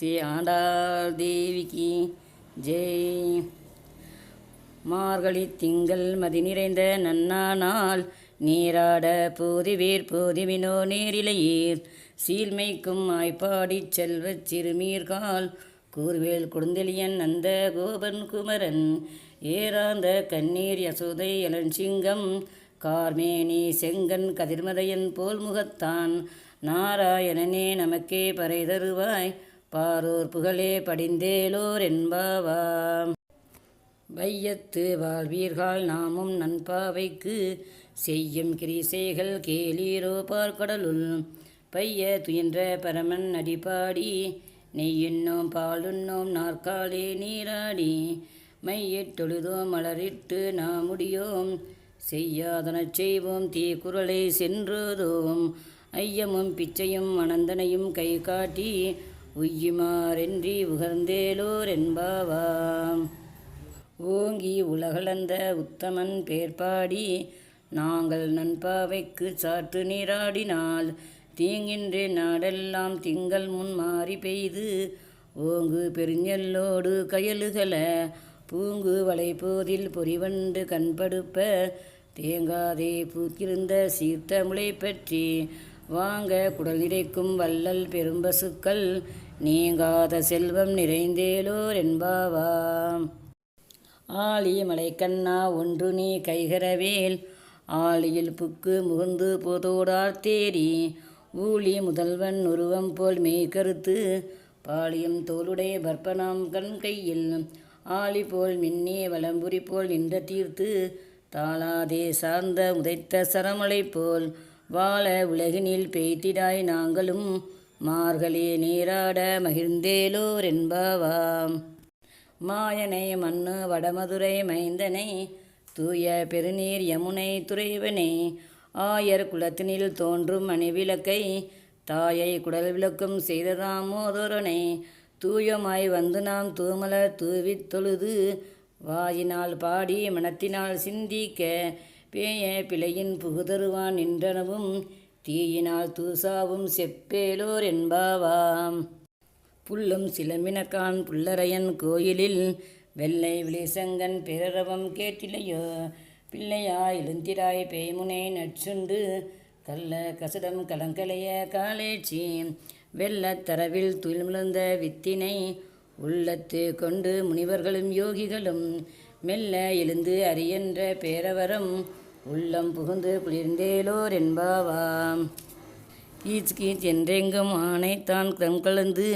ஸ்ரீ ஆண்டாள் தேவிக்கு ஜெய். மார்கழி திங்கள் மதி நிறைந்த நன்னானால் நீராட போதிவீர் போதிவினோ நேரிலையீர் சீல்மைக்கும் ஆய்ப்பாடிச் செல்வச் சிறுமீர்கால் கூர்வேல் கொடுந்தெளியன் அந்த கோபன் குமரன் ஏராந்த கண்ணீர் யசோதை இளஞ்சிங்கம் கார்மேனி செங்கன் கதிர்மதையன் போல் முகத்தான் நாராயணனே நமக்கே பறை தருவாய் பாரோர் புகழே படிந்தேலோர் என்பாவாம். வையத்து வாழ்வீர்கள் நாமும் நண்பாவைக்கு செய்யும் கிரீசைகள் கேளீரோ பார்க்கடலுள் பைய துயின்ற பரமன் அடிப்பாடி நெய்யுண்ணோம் பாலுண்ணோம் நாற்காலே நீராடி மையிட்டொழுதோம் மலரிட்டு நாமுடியோம் செய்யாதனச் செய்வோம் தீக்குறளை சென்றோதோம் ஐயமும் பிச்சையும் அனந்தனையும் கை காட்டி உய்யுமாறென்றி உகர்ந்தேலோர் என்பாவாம். ஓங்கி உலகளந்த உத்தமன் பேர்பாடி நாங்கள் நண்பாவைக்கு சாற்று நீராடினால் தீங்கின்றே நாடெல்லாம் திங்கள் முன் மாறி பெய்து ஓங்கு பெருஞ்செல்லோடு கயலுகல பூங்கு வளைபோதில் பொறிவண்டு கண்படுப்ப தேங்காதே பூக்கிருந்த சீர்த்த முளை பற்றி வாங்க குடல் நிறைக்கும் வள்ளல் பெரும்பசுக்கள் நீங்காத செல்வம் நிறைந்தேலோர் என்பாவாம். ஆழி மலைக்கண்ணா ஒன்று நீ கைகரவேல் ஆழியில் புக்கு முகுந்து போதோடார் தேரி ஊழி முதல்வன் உருவம் போல் மெய்கருத்து பாலியம் தோளுடைய பற்பனாம் கண் கையில் ஆழி போல் மின்னே வலம்புரி போல் நின்ற தீர்த்து தாளாதே சார்ந்த உதைத்த சரமலை போல் வாழ உலகினில் பெய்திடாய் நாங்களும் மார்களே நீராட மகிழ்ந்தேலோர் என்பாவாம். மாயனை மண்ணு வடமதுரை மைந்தனை தூய பெருநீர் யமுனை துறைவனை ஆயர் குலத்தினில் தோன்றும் மணிவிளக்கை தாயை குடல் விளக்கும் செய்த தாமோதரனை தூயமாய் வந்து நாம் தூமலர் தூவித் தொழுது வாயினால் பாடி மனத்தினால் சிந்திக்க பேய பிழையின் புகுதருவான் நின்றனவும் தீயினால் தூசாவும் செப்பேலோர் என்பாவாம். புல்லும் சிலம்பினக்கான் புல்லரையன் கோயிலில் வெள்ளை விழிசங்கன் பிறரவம் கேட்டிலையோ பிள்ளையா எழுந்திராய் பேய்முனை நச்சுண்டு கள்ள கசடம் கலங்கலைய காலேச்சி வெள்ளத் தரவில் துயில்மிழந்த வித்தினை உள்ளத்து கொண்டு முனிவர்களும் யோகிகளும் மெல்ல எழுந்து அறியென்ற பேரவரம் உள்ளம் புகுந்து குளிர்ந்தேலோர் என்பாவாம். கீச் கீச் என்றெங்கும் ஆனைத்தான் தம் கலந்து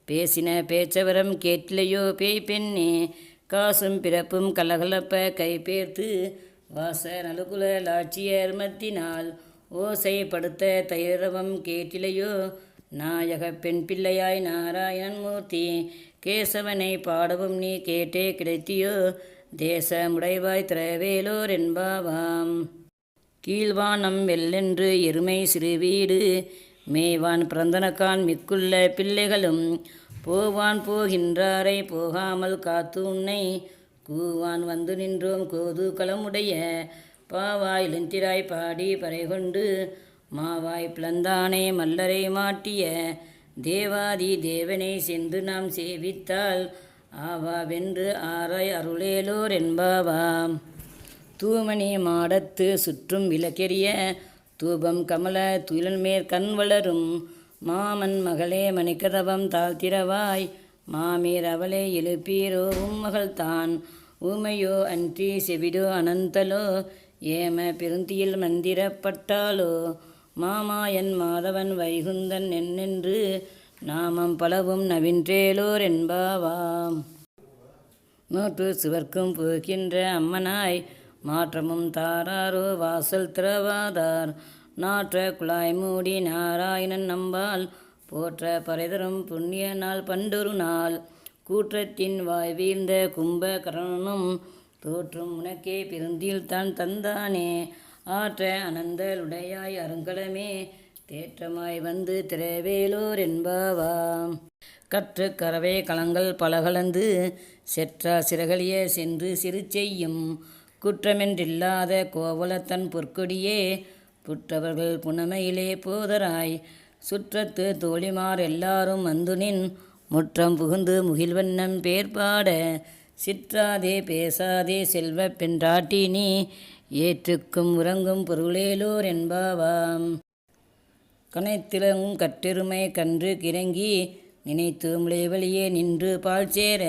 பேசின பேச்சவரம் கேட்டிலையோ பேய் பெண்ணே காசும் பிறப்பும் கலகலப்ப கைபேர்த்து வாச நலுகுல லாட்சியர் மத்தினால் ஓசைப்படுத்த தைரவம் கேட்டிலையோ நாயக பெண் பிள்ளையாய் நாராயணன் மூர்த்தி கேசவனை பாடவும் நீ கேட்டே கிடைத்தியோ தேசமுடைவாய் திரவேலோர் என்பாவாம். கீழ்வானம் வெல்லென்று எருமை சிறுவீடு மேவான் பிறந்தனக்கான் மிக்குள்ள பிள்ளைகளும் போவான் போகின்றாரை போகாமல் காத்து உன்னை கூவான் வந்து நின்றோம் கோது களமுடைய பாவாய் இளந்திராய் பாடி பறை கொண்டு மாவாய் பிளந்தானே மல்லரை மாட்டிய தேவாதி தேவனை சென்று நாம் சேவித்தால் ஆவாவென்று ஆராய் அருளேலோர் என்பாவாம். தூமணி மாடத்து சுற்றும் விளக்கெரிய தூபம் கமல துயிலன்மேற் கண் வளரும் மாமன் மகளே மணிக்கதவம் தாழ்த்திரவாய் மாமீர் அவளை எழுப்பீரோ உம்மகள்தான் ஊமையோ அன்றி செவிடோ அனந்தலோ ஏம பெருந்தியில் மந்திரப்பட்டாலோ மாமாயன் மாதவன் வைகுந்தன் என்னென்று நாமம் பலவும் நவின்றேலோர் என்பாவாம். நூற்று சுவர்க்கும் போகின்ற அம்மனாய் மாற்றமும் தாராரோ வாசல் திறவாதார் நாற்ற குழாய் மூடி நாராயணன் நம்பால் போற்ற பறைதரும் புண்ணிய நாள் பண்டொரு நாள் கூற்றத்தின் வாய் வீழ்ந்த கும்ப கரணனும் தோற்றும் உனக்கே பெருந்தில் தான் தந்தானே ஆற்ற அனந்தலுடையாய் அருங்கலமே தேற்றமாய் வந்து திரவேலோர் என்பாவாம். கற்று கறவை களங்கள் பலகலந்து செற்றா சிறகலிய சென்று சிறு செய்யும் குற்றமென்றில்லாத கோவலத்தன் பொற்கொடியே புற்றவர்கள் புனமையிலே போதராய் சுற்றத்து தோழிமார் எல்லாரும் வந்துனின் முற்றம் புகுந்து முகில்வண்ணம் பேர்பாட சிற்றாதே பேசாதே செல்வ பெண்டாட்டினி ஏற்றுக்கும் உறங்கும் பொருளேலோர் என்பாவாம். கனைத்திலங்கும் கட்டெருமை கன்று கிறங்கி நினைத்து முளைவழியே நின்று பால் சேர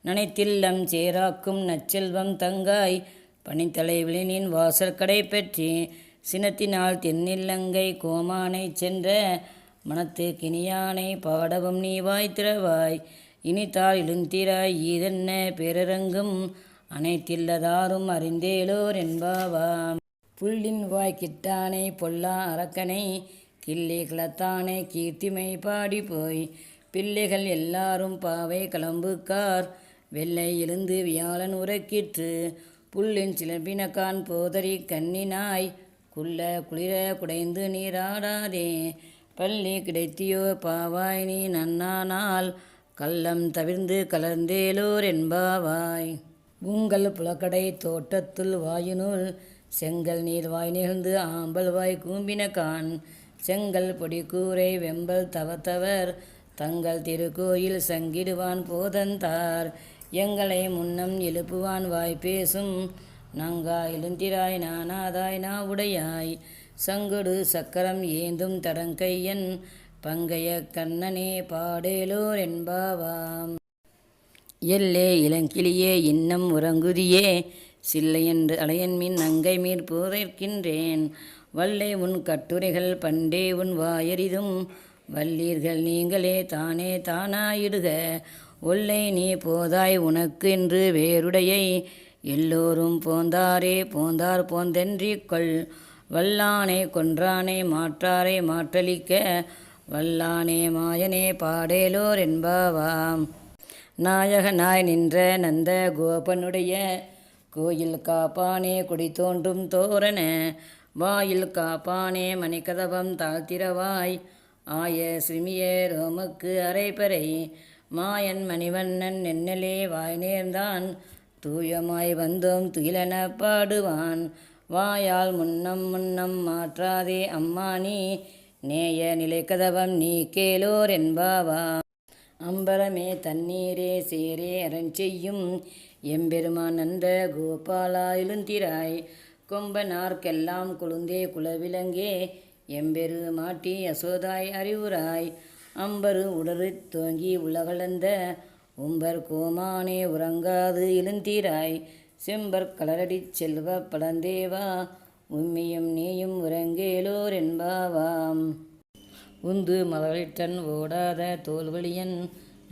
நனைத்தில்லம் சேராக்கும் நச்செல்வம் தங்காய் பனித்தலை விளினின் வாசல் கடை பெற்றி சினத்தினால் தென்னில்லங்கை கோமானை சென்ற மனத்து கினியானை பாடவும் நீ வாய் திறவாய் இனித்தால் இழுந்திராய் ஈதென்ன பேரரங்கும் அனைத்தில்லதாரும் அறிந்தேலோர் என்பாவாம். புள்ளின் வாய் கிட்டானை பொல்லா அரக்கனை கிள்ளி கிளத்தானை கீர்த்திமை பாடி போய் பிள்ளைகள் எல்லாரும் பாவை கலம்புக்கார் வெள்ளை எழுந்து வியாழன் உறக்கிற்று புல்லின் சிலம்பினக்கான் போதறி கண்ணினாய் குள்ள குளிர குடைந்து நீராடாதே பள்ளி கிடைத்தியோ பாவாய் நீ நன்னானால் கள்ளம் தவிர்ந்து கலர்ந்தேலோர் என்பாவாய். உங்கள் புலக்கடை தோட்டத்துள் வாயினுள் செங்கல் நீர் வாய் நிகழ்ந்து ஆம்பல் வாய் கூம்பினகான் செங்கல் பொடி கூரை வெம்பல் தவத்தவர் தங்கள் திருக்கோயில் சங்கிடுவான் போதந்தார் எங்களை முன்னம் எழுப்புவான் வாய் பேசும் நங்கா எழுந்திராய் நானாதாய் நாவுடையாய் சங்குடு சக்கரம் ஏந்தும் தடங்கையன் பங்கைய கண்ணனே பாடேலோர் என்பாவாம். எல்லே இளங்கிளியே இன்னம் உறங்குதியே சில்லையென்று அலையன்மின் நங்கை மீர் போதைக்கின்றேன் வல்லை உன் கட்டுரைகள் பண்டே உன் வாயறிதும் வல்லீர்கள் நீங்களே தானே தானாயிடுக ஒல்லை நீ போதாய் உனக்கு என்று வேறுடையை எல்லோரும் போந்தாரே போந்தார் போந்தென்றிக்கொள் வல்லானை கொன்றானை மாற்றாரை மாற்றளிக்க வல்லானே மாயனே பாடேலோர் என்பாவாம். நாயகனாய் நின்ற நந்த கோபனுடைய கோயில் காப்பானே குடி தோன்றும் தோரண வாயில் காப்பானே மணிக்கதவம் தாழ்த்திரவாய் ஆய சிறுமிய ரோமுக்கு அரைப்பறை மாயன் மணிவண்ணன் நென்னலே வாய் நேர்ந்தான் தூயமாய் வந்தோம் துயிலென பாடுவான் வாயால் முன்னம் முன்னம் மாற்றாதே அம்மானி நேய நிலைக்கதவம் நீ கேளோர் என்பாவாம். அம்பலமே தண்ணீரே சேரே அரஞ்செய்யும் எம்பெருமான் நந்த கோபாலா எழுந்திராய் கொம்பனார்க்கெல்லாம் குழுந்தே குலவிலங்கே எம்பெரு மாட்டி யசோதாய் அறிவுராய் அம்பரு உடறு தோங்கி உலகளந்த உம்பர் கோமானே உறங்காது எழுந்திராய் செம்பர் கலரடிச் செல்வ பழந்தேவா உம்மியும் நீயும் உறங்கேலோர் என்பாவாம். உந்து மகளிட்டன் ஓடாத தோல்வழியன்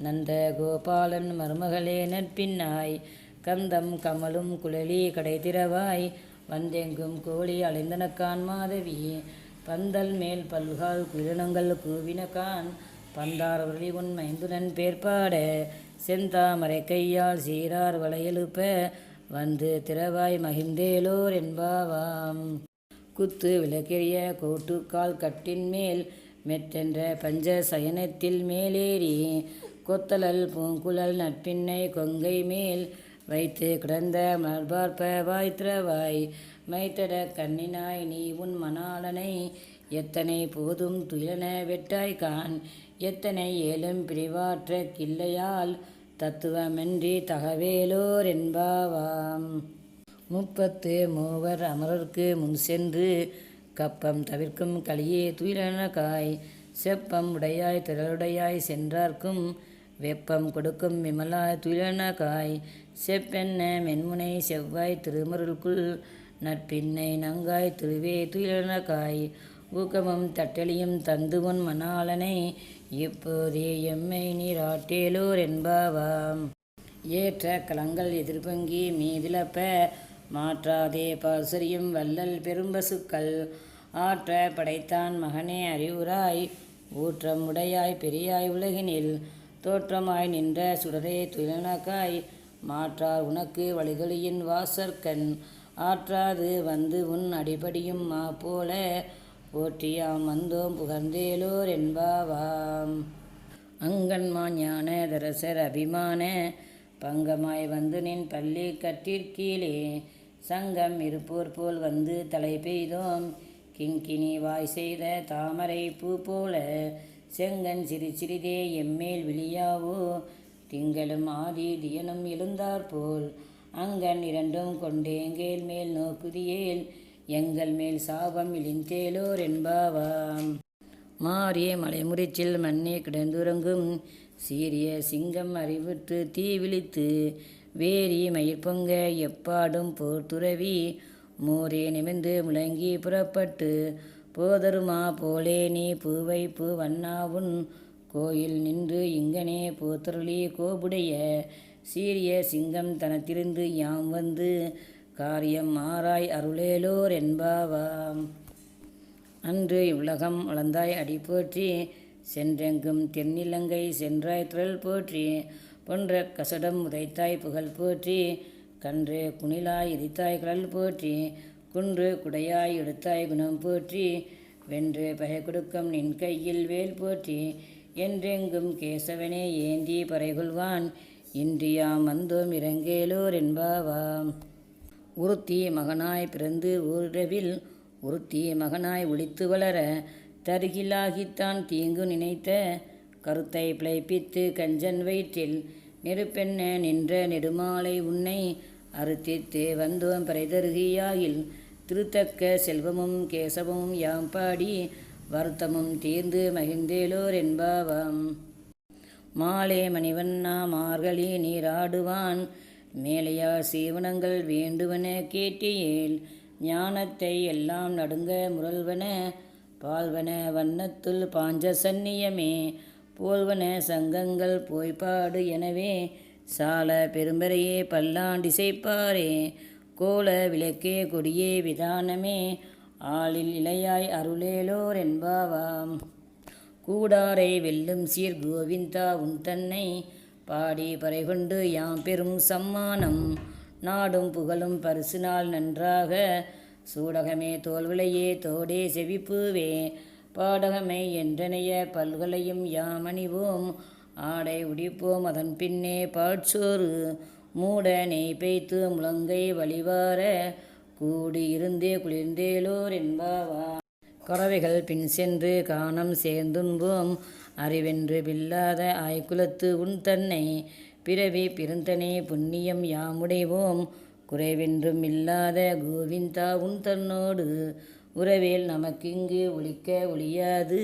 நந்த கோபாலன் மருமகளே நட்பின்னாய் கந்தம் கமலும் குழலி கடைதிரவாய் வந்தெங்கும் கோழி அலைந்தனக்கான் மாதவி பந்தல் மேல் பல்கால் குயிலினங்கள் கூவினக்கான் பந்தார் உருளி உன் மைந்துனன் பேர்பாட செந்தாமரை கையால் சீரார் வளையெழுப்ப வந்து திறவாய் மகிழ்ந்தேலோர் என்பாவாம். குத்து விளக்கெரிய கோட்டுக்கால் கட்டின் மேல் மெத்தென்ற பஞ்ச சயனத்தில் மேலேறி கொத்தலல் பூங்குழல் நட்பின்னை கொங்கை மேல் வைத்து கிடந்த மலர்பார்ப்ப வாய்த்திரவாய் மைத்தட கண்ணினாய் நீ உன் மணாளனை எத்தனை போதும் துயிலென வெட்டாய்கான் எத்தனை ஏலும் பிரிவாற்ற கிள்ளையால் தத்துவமென்றி தகவேலோர் என்பாவாம். 33 அமரர்க்கு முன் சென்று கப்பம் தவிர்க்கும் களியே துயிலனகாய் செப்பம் உடையாய் திரளுடையாய் சென்றார்க்கும் வெப்பம் கொடுக்கும் விமலாய் துயிலனகாய் செப்பென்ன மென்முனை செவ்வாய் திருமருள்குள் நட்பின்னை நங்காய் திருவே துயிலனகாய் ஊக்கமும் தட்டலியும் தந்து உன் மணாளனை இப்போதே எம்மை நீராட்டேலோர் என்பாவாம். ஏற்ற கலங்கள் எதிர்பங்கி மீதிலப்ப மாற்றாதே பால் சொரியும் வள்ளல் பெரும்பசுக்கள் ஆற்ற படைத்தான் மகனே அறிவுராய் ஊற்றம் உடையாய் பெரியாய் உலகினில் தோற்றமாய் நின்ற சுடரே துயிலனகாய் மாற்றார் உனக்கு வழிதொழியின் வாசற்கண் ஆற்றாது வந்து உன் அடிபடியும் மா போல போற்றியாம் வந்தோம் புகழ்ந்தேலோர் என்பாவாம். அங்கன்மா ஞான தரசர் அபிமான பங்கமாய் வந்து நின் பள்ளி கட்டிற்கீழே சங்கம் இருப்போர் போல் வந்து தலை பெய்தோம் கிங்கினி வாய் செய்த தாமரை பூ போல செங்கன் சிறு சிறிதே எம்மேல் விழியாவோ திங்களும் ஆதி தியனும் எழுந்தாற்போல் அங்கன் இரண்டும் கொண்டேங்கேல் மேல் நோக்குதியேல் எங்கள் மேல் சாபம் இழிந்தேலோர் என்பாவாம். மாறிய மலைமுறிச்சில் மண்ணே கிடந்துறங்கும் சீரிய சிங்கம் அறிவுற்று தீ விழித்து வேரி மயிர்பொங்க எப்பாடும் போர்த்துறவி மோரே நிமிர்ந்து முழங்கி புறப்பட்டு போதருமா போலே நீ பூவை பூ வண்ணாவுன் கோயில் நின்று இங்கனே போத்தருளி கோபுடைய சீரிய சிங்கம் தனத்திருந்து யாம் வந்து காரியம் மாறாய் அருளேலோர் என்பாவாம். அன்று இவ்வுலகம் வளர்ந்தாய் அடி போற்றி சென்றெங்கும் தென்னிலங்கை சென்றாய் திரள் போற்றி பொன்ற கசடம் உதைத்தாய் புகழ் போற்றி கன்று குணிலாய் எரித்தாய் கடல் போற்றி குன்று குடையாய் எடுத்தாய் குணம் போற்றி வென்று பகை கொடுக்கும் நின் கையில் வேல் போற்றி என்றெங்கும் கேசவனே ஏந்தி பறைகொள்வான் இன்றியாம் வந்தோம் இறங்கேலோர் என்பாவாம். உருத்தி மகனாய் பிறந்து ஓரிரவில் உருத்தி மகனாய் ஒளித்து வளர தருகிலாகித்தான் தீங்கு நினைத்த கருத்தை பிழைப்பித்து கஞ்சன் வயிற்றில் நெருப்பெண்ண நின்ற நெடுமாலை உன்னை அறுத்தித்து வந்தோம் பறைதருகியாயில் திருத்தக்க செல்வமும் கேசவமும் யாம் பாடி வருத்தமும் தீர்ந்து மகிழ்ந்தேலோர் என்பாவாம். மாலே மணிவண்ணா மார்கழி நீராடுவான் மேலையார் சீவனங்கள் வேண்டுவன கேட்டியேல் ஞானத்தை எல்லாம் நடுங்க முரல்வன பால்வன வண்ணத்துள் பாஞ்ச சந்நியமே போல்வன சங்கங்கள் போய்ப்பாடு எனவே சால பெரும்பரையே பல்லாண்டிசைப்பாரே கோல விளக்கே கொடியே விதானமே ஆளில் இலையாய் அருளேலோர் என்பாவாம். கூடாரை வெல்லும் சீர் கோவிந்தா உன் தன்னை பாடி பறைகொண்டு யாம் பெரும் சம்மானம் நாடும் புகழும் பரிசு நாள் நன்றாக சூடகமே தோல்விளையே தோடே செவிப்பூவே பாடகமை என்றனைய பல்கலையும் யாம் அணிவோம் ஆடை உடிப்போம் அதன் பின்னே பாட்சோறு மூட நெய் பெய்த்து முழங்கை வழிவார கூடி இருந்தே குளிர்ந்தேலோர் என்பாவா. கறவைகள் பின் சென்று காணம் சேர்ந்துண்போம் அறிவென்று பில்லாத ஆய்குலத்து உன் தன்னை பிறவி பிறந்தனே புண்ணியம் யாமுடைவோம் குறைவென்றும் இல்லாத கோவிந்தா உன் தன்னோடு உறவேல் நமக்கிங்கு ஒழிக்க ஒழியாது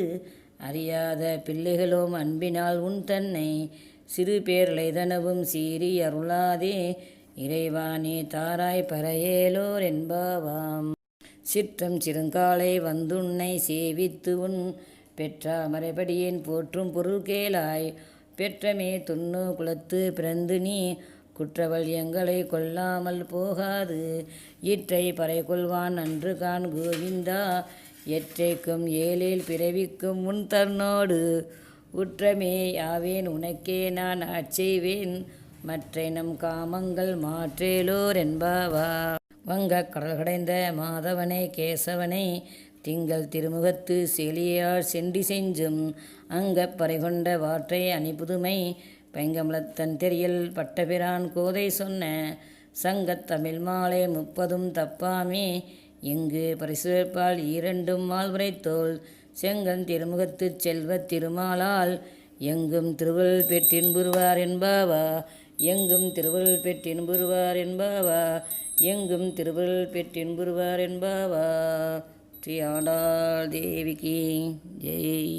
அறியாத பிள்ளைகளோம் அன்பினால் உன் தன்னை சிறு பேரலைதனவும் சீறி அருளாதே இறைவானே தாராய் பறையேலோர் என்பாவாம். சிற்றம் சிறுங்காலை வந்துன்னை சேவித்து உன் பெற்றா மறைபடியேன் போற்றும் பொருள் கேளாய் பெற்றமே துண்ணு குலத்து பிறந்து நீ குற்றவள் எங்களை கொல்லாமல் போகாது ஈற்றை பறை கொள்வான் நன்று கான் கோவிந்தா எற்றைக்கும் ஏழில் பிறவிக்கும் உன் தன்னோடு உற்றமே யாவேன் உனக்கே நான் ஆட்செய்வேன் மற்றை நம் காமங்கள் மாற்றேலோர் என்பாவா. வங்கக் கடல் கடைந்த மாதவனை கேசவனை திங்கள் திருமுகத்து செலியார் சென்றி செஞ்சும் அங்கப் பறைகொண்ட வாற்றை அணிபுதுமை பைங்கமலத்தன் தெரியல் பட்டபிரான் கோதை சொன்ன சங்கத் தமிழ் மாலை 30 தப்பாமே இங்கு பரிசுப்பால் 2 மால்வரைத்தோள் செங்கன் திருமுகத்துச் செல்வத் திருமாலால் எங்கும் திருவருள் பெற்றின்புறுவார் என்பாவா எங்கும் திருவருள் பெற்றின்புறுவார் என்பாவா எங்கும் திருவருள் பெற்றின்புறுவார் என்பாவா. ஸ்ரீ ஆண்டாள் தேவிக்கு ஜெய்.